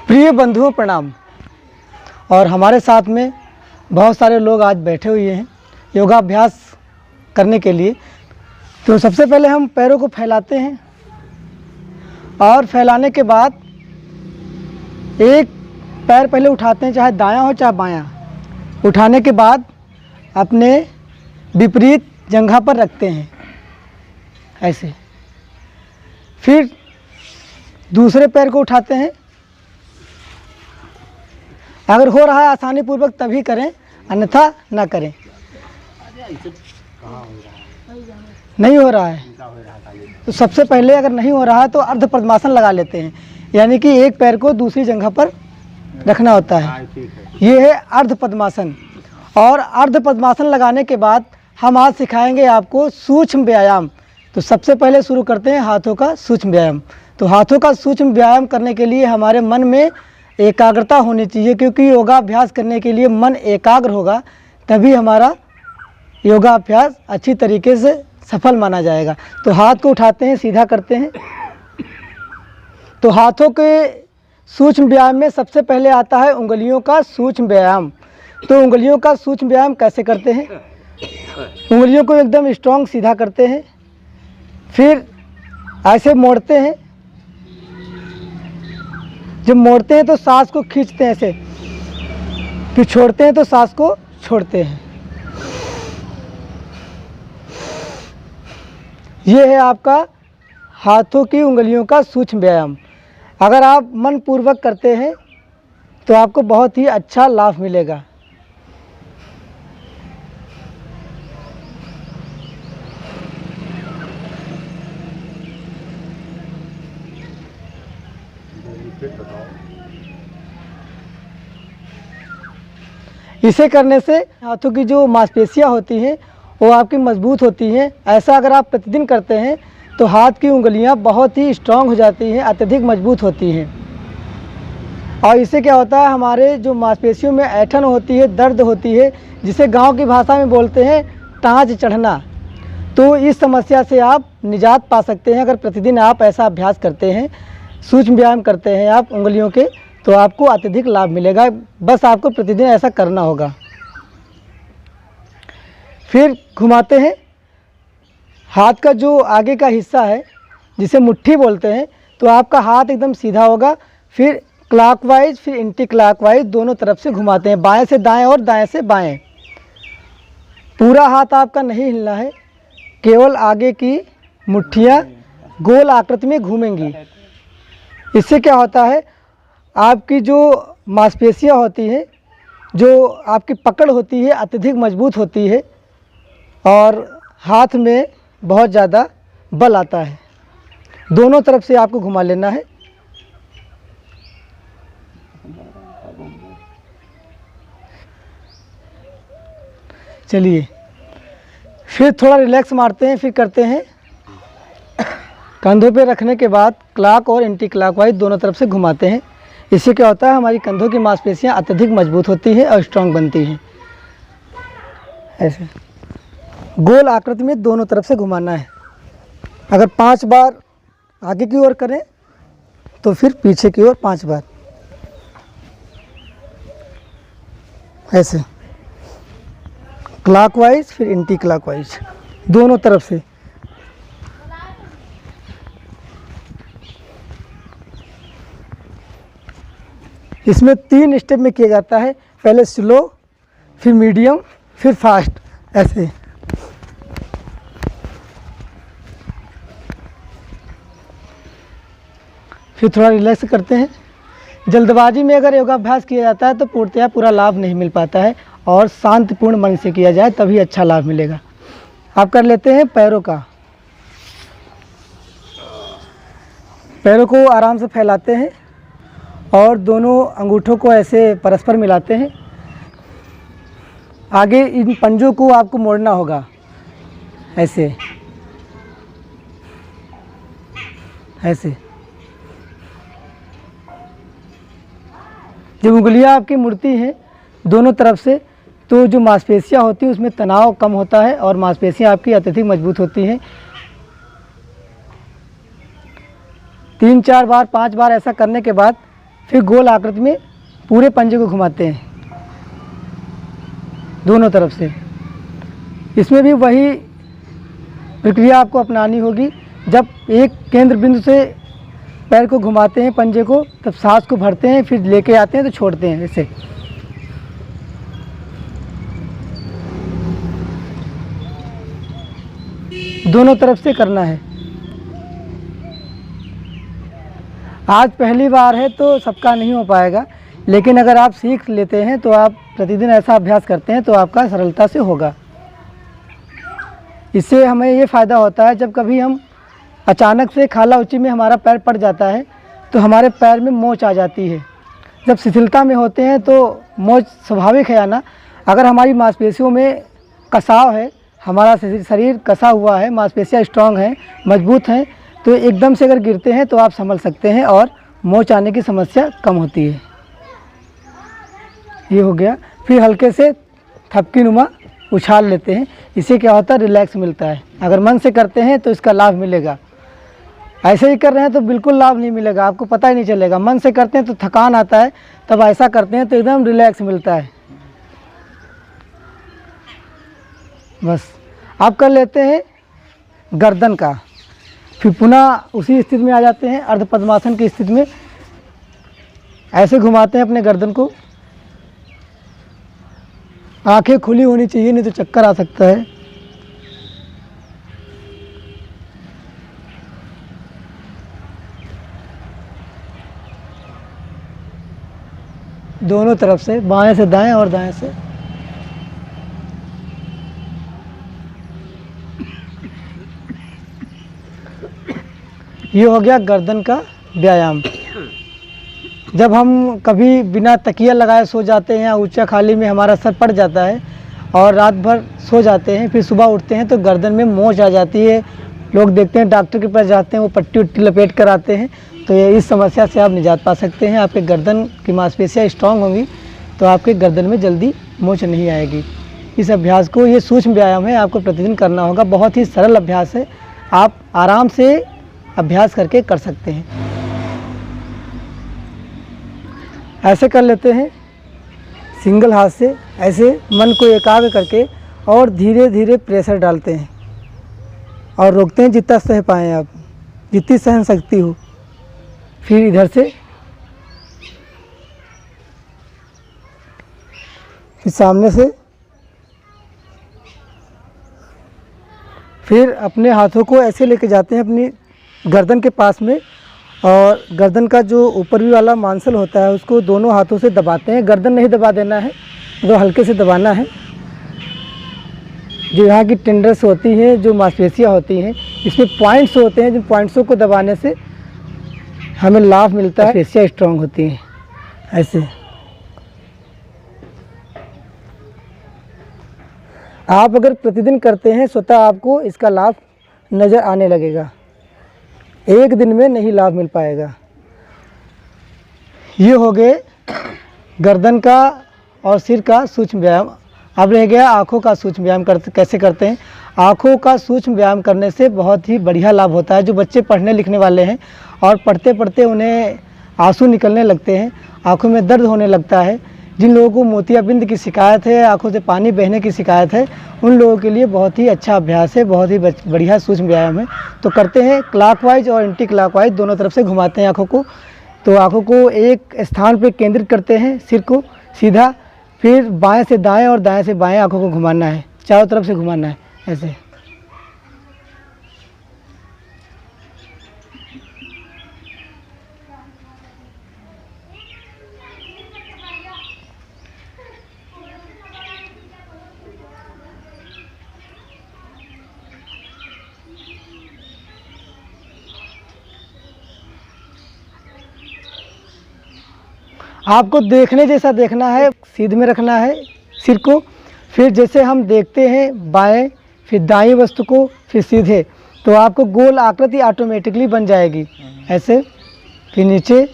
प्रिय बंधुओं प्रणाम। और हमारे साथ में बहुत सारे लोग आज बैठे हुए हैं योगाभ्यास करने के लिए। तो सबसे पहले हम पैरों को फैलाते हैं और फैलाने के बाद एक पैर पहले उठाते हैं, चाहे दायां हो चाहे बायां। उठाने के बाद अपने विपरीत जंघा पर रखते हैं ऐसे। फिर दूसरे पैर को उठाते हैं। अगर हो रहा है आसानी पूर्वक तभी करें, अन्यथा ना करें। नहीं हो रहा है तो सबसे पहले अगर नहीं हो रहा है तो अर्ध पद्मासन लगा लेते हैं, यानी कि एक पैर को दूसरी जगह पर रखना होता है। ये है अर्ध पद्मासन। और अर्ध पद्मासन लगाने के बाद हम आज सिखाएंगे आपको सूक्ष्म व्यायाम। तो सबसे पहले शुरू करते हैं हाथों का सूक्ष्म व्यायाम। तो हाथों का सूक्ष्म व्यायाम करने के लिए हमारे मन में एकाग्रता होनी चाहिए, क्योंकि योगाभ्यास करने के लिए मन एकाग्र होगा तभी हमारा योगाभ्यास अच्छी तरीके से सफल माना जाएगा। तो हाथ को उठाते हैं, सीधा करते हैं। तो हाथों के सूक्ष्म व्यायाम में सबसे पहले आता है उंगलियों का सूक्ष्म व्यायाम। तो उंगलियों का सूक्ष्म व्यायाम कैसे करते हैं? उंगलियों को एकदम स्ट्रॉन्ग सीधा करते हैं, फिर ऐसे मोड़ते हैं। जब मोड़ते हैं तो सांस को खींचते हैं ऐसे, फिर छोड़ते हैं तो सांस को छोड़ते हैं। ये है आपका हाथों की उंगलियों का सूक्ष्म व्यायाम। अगर आप मन पूर्वक करते हैं तो आपको बहुत ही अच्छा लाभ मिलेगा। इसे करने से हाथों की जो मांसपेशियां होती हैं वो आपकी मजबूत होती हैं। ऐसा अगर आप प्रतिदिन करते हैं तो हाथ की उंगलियां बहुत ही स्ट्रांग हो जाती हैं, अत्यधिक मजबूत होती हैं। और इससे क्या होता है, हमारे जो मांसपेशियों में ऐंठन होती है, दर्द होती है, जिसे गांव की भाषा में बोलते हैं टाँच चढ़ना, तो इस समस्या से आप निजात पा सकते हैं। अगर प्रतिदिन आप ऐसा अभ्यास करते हैं, सूक्ष्म व्यायाम करते हैं आप उंगलियों के, तो आपको अत्यधिक लाभ मिलेगा। बस आपको प्रतिदिन ऐसा करना होगा। फिर घुमाते हैं। हाथ का जो आगे का हिस्सा है जिसे मुट्ठी बोलते हैं, तो आपका हाथ एकदम सीधा होगा। फिर क्लॉकवाइज फिर एंटी क्लॉकवाइज दोनों तरफ से घुमाते हैं, बाएं से दाएं और दाएं से बाएं। पूरा हाथ आपका नहीं हिलना है, केवल आगे की मुट्ठियाँ गोल आकृति में घूमेंगी। इससे क्या होता है, आपकी जो मांसपेशियाँ होती हैं, जो आपकी पकड़ होती है, अत्यधिक मजबूत होती है और हाथ में बहुत ज़्यादा बल आता है। दोनों तरफ से आपको घुमा लेना है। चलिए, फिर थोड़ा रिलैक्स मारते हैं, फिर करते हैं। कंधों पे रखने के बाद क्लॉक और एंटी क्लॉकवाइज दोनों तरफ से घुमाते हैं। इससे क्या होता है, हमारी कंधों की मांसपेशियां अत्यधिक मजबूत होती हैं और स्ट्रांग बनती हैं। ऐसे गोल आकृति में दोनों तरफ से घुमाना है। अगर 5 बार आगे की ओर करें तो फिर पीछे की ओर 5 बार ऐसे, क्लॉकवाइज फिर एंटी क्लॉकवाइज दोनों तरफ से। इसमें 3 स्टेप में किया जाता है, पहले स्लो, फिर मीडियम, फिर फास्ट ऐसे। फिर थोड़ा रिलैक्स करते हैं। जल्दबाजी में अगर योगाभ्यास किया जाता है तो पूर्णतया पूरा लाभ नहीं मिल पाता है, और शांतिपूर्ण मन से किया जाए तभी अच्छा लाभ मिलेगा। आप कर लेते हैं पैरों का। पैरों को आराम से फैलाते हैं और दोनों अंगूठों को ऐसे परस्पर मिलाते हैं। आगे इन पंजों को आपको मोड़ना होगा ऐसे ऐसे। जब उंगलियां आपकी मुड़ती हैं दोनों तरफ से, तो जो मांसपेशियां होती हैं उसमें तनाव कम होता है और मांसपेशियां आपकी अत्यधिक मजबूत होती हैं। 3-4 बार 5 बार ऐसा करने के बाद फिर गोल आकृति में पूरे पंजे को घुमाते हैं दोनों तरफ से। इसमें भी वही प्रक्रिया आपको अपनानी होगी। जब एक केंद्र बिंदु से पैर को घुमाते हैं पंजे को, तब सांस को भरते हैं, फिर लेके आते हैं तो छोड़ते हैं ऐसे। दोनों तरफ से करना है। आज पहली बार है तो सबका नहीं हो पाएगा, लेकिन अगर आप सीख लेते हैं तो आप प्रतिदिन ऐसा अभ्यास करते हैं तो आपका सरलता से होगा। इससे हमें ये फ़ायदा होता है, जब कभी हम अचानक से खाला ऊँची में हमारा पैर पड़ जाता है तो हमारे पैर में मोच आ जाती है। जब शिथिलता में होते हैं तो मोच स्वाभाविक है आना। अगर हमारी मांसपेशियों में कसाव है, हमारा शरीर कसा हुआ है, मांसपेशियाँ स्ट्रांग हैं, मजबूत हैं, तो एकदम से अगर गिरते हैं तो आप संभल सकते हैं और मोच आने की समस्या कम होती है। ये हो गया। फिर हल्के से थपकी नुमा उछाल लेते हैं। इससे क्या होता है, रिलैक्स मिलता है। अगर मन से करते हैं तो इसका लाभ मिलेगा। ऐसे ही कर रहे हैं तो बिल्कुल लाभ नहीं मिलेगा, आपको पता ही नहीं चलेगा। मन से करते हैं तो थकान आता है, तब ऐसा करते हैं तो एकदम रिलैक्स मिलता है। बस आप कर लेते हैं गर्दन का, फिर पुनः उसी स्थिति में आ जाते हैं, अर्ध पद्मासन की स्थिति में। ऐसे घुमाते हैं अपने गर्दन को। आंखें खुली होनी चाहिए, नहीं तो चक्कर आ सकता है। दोनों तरफ से, बाएं से दाएं और दाएं से। ये हो गया गर्दन का व्यायाम। जब हम कभी बिना तकिया लगाए सो जाते हैं या ऊंचा खाली में हमारा सर पड़ जाता है और रात भर सो जाते हैं, फिर सुबह उठते हैं तो गर्दन में मोच आ जाती है। लोग देखते हैं डॉक्टर के पास जाते हैं, वो पट्टी उट्टी लपेट कर आते हैं, तो ये इस समस्या से आप निजात पा सकते हैं। आपके गर्दन की मांसपेशियाँ स्ट्रांग होंगी तो आपके गर्दन में जल्दी मोच नहीं आएगी। इस अभ्यास को, ये सूक्ष्म व्यायाम है, आपको प्रतिदिन करना होगा। बहुत ही सरल अभ्यास है, आप आराम से अभ्यास करके कर सकते हैं। ऐसे कर लेते हैं सिंगल हाथ से, ऐसे मन को एकाग्र करके और धीरे धीरे प्रेशर डालते हैं और रोकते हैं जितना सह पाएँ आप, जितनी सहन शक्ति हो। फिर इधर से, फिर सामने से, फिर अपने हाथों को ऐसे लेके जाते हैं अपनी गर्दन के पास में, और गर्दन का जो ऊपरी वाला मांसल होता है उसको दोनों हाथों से दबाते हैं। गर्दन नहीं दबा देना है, तो हल्के से दबाना है। जो यहाँ की टेंडर्स होती हैं, जो मांसपेशियाँ होती हैं, इसमें पॉइंट्स होते हैं, जिन पॉइंट्सों को दबाने से हमें लाभ मिलता है, पेशियाँ स्ट्रांग होती हैं। ऐसे आप अगर प्रतिदिन करते हैं, स्वतः आपको इसका लाभ नज़र आने लगेगा। एक दिन में नहीं लाभ मिल पाएगा। ये हो गए गर्दन का और सिर का सूक्ष्म व्यायाम। अब रह गया आँखों का सूक्ष्म व्यायाम कैसे करते हैं। आँखों का सूक्ष्म व्यायाम करने से बहुत ही बढ़िया लाभ होता है। जो बच्चे पढ़ने लिखने वाले हैं और पढ़ते पढ़ते उन्हें आंसू निकलने लगते हैं, आँखों में दर्द होने लगता है, जिन लोगों को मोतियाबिंद की शिकायत है, आँखों से पानी बहने की शिकायत है, उन लोगों के लिए बहुत ही अच्छा अभ्यास है, बहुत ही बढ़िया सूक्ष्म व्यायाम है। तो करते हैं क्लॉकवाइज और एंटी क्लॉकवाइज, दोनों तरफ से घुमाते हैं आँखों को। तो आँखों को एक स्थान पर केंद्रित करते हैं, सिर को सीधा, फिर बाएं से दाएं और दाएं से बाएं आँखों को घुमाना है, चारों तरफ से घुमाना है ऐसे। आपको देखने जैसा देखना है, सीधे में रखना है सिर को। फिर जैसे हम देखते हैं बाएं, फिर दाईं वस्तु को, फिर सीधे, तो आपको गोल आकृति ऑटोमेटिकली बन जाएगी ऐसे। फिर नीचे,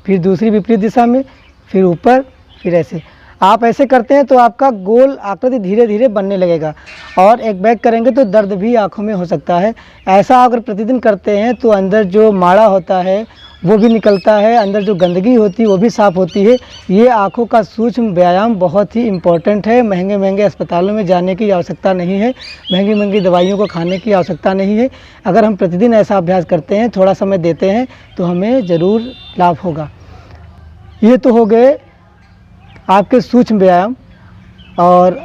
फिर दूसरी विपरीत दिशा में, फिर ऊपर, फिर ऐसे। आप ऐसे करते हैं तो आपका गोल आकृति धीरे धीरे बनने लगेगा। और एक बैक करेंगे तो दर्द भी आँखों में हो सकता है। ऐसा अगर प्रतिदिन करते हैं तो अंदर जो माड़ा होता है वो भी निकलता है, अंदर जो गंदगी होती है वो भी साफ़ होती है। ये आँखों का सूक्ष्म व्यायाम बहुत ही इम्पोर्टेंट है। महंगे महंगे अस्पतालों में जाने की आवश्यकता नहीं है, महंगी महंगी दवाइयों को खाने की आवश्यकता नहीं है। अगर हम प्रतिदिन ऐसा अभ्यास करते हैं, थोड़ा समय देते हैं, तो हमें ज़रूर लाभ होगा। ये तो हो गए आपके सूक्ष्म व्यायाम। और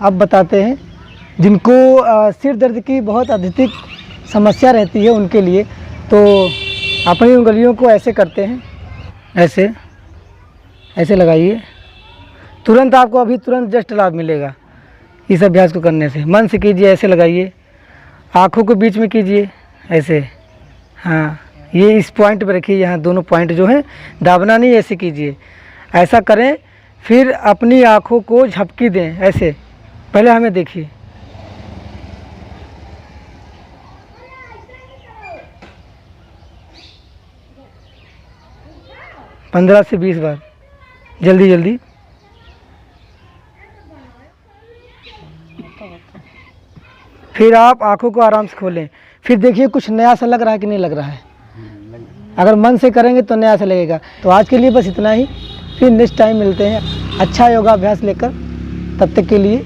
अब बताते हैं जिनको सिर दर्द की बहुत अधिक समस्या रहती है उनके लिए, तो अपनी उंगलियों को ऐसे करते हैं, ऐसे ऐसे लगाइए, तुरंत आपको अभी तुरंत जस्ट लाभ मिलेगा इस अभ्यास को करने से। मन से कीजिए, ऐसे लगाइए, आँखों को बीच में कीजिए ऐसे, हाँ ये इस पॉइंट पे रखिए, यहाँ दोनों पॉइंट जो हैं, दाबना नहीं, ऐसे कीजिए, ऐसा करें। फिर अपनी आँखों को झपकी दें ऐसे, पहले हमें देखिए, पंद्रह से 20 बार, जल्दी जल्दी। फिर आप आँखों को आराम से खोलें, फिर देखिए कुछ नया सा लग रहा है कि नहीं लग रहा है। अगर मन से करेंगे तो नया सा लगेगा। तो आज के लिए बस इतना ही, फिर नेक्स्ट टाइम मिलते हैं अच्छा योगाभ्यास लेकर। तब तक के लिए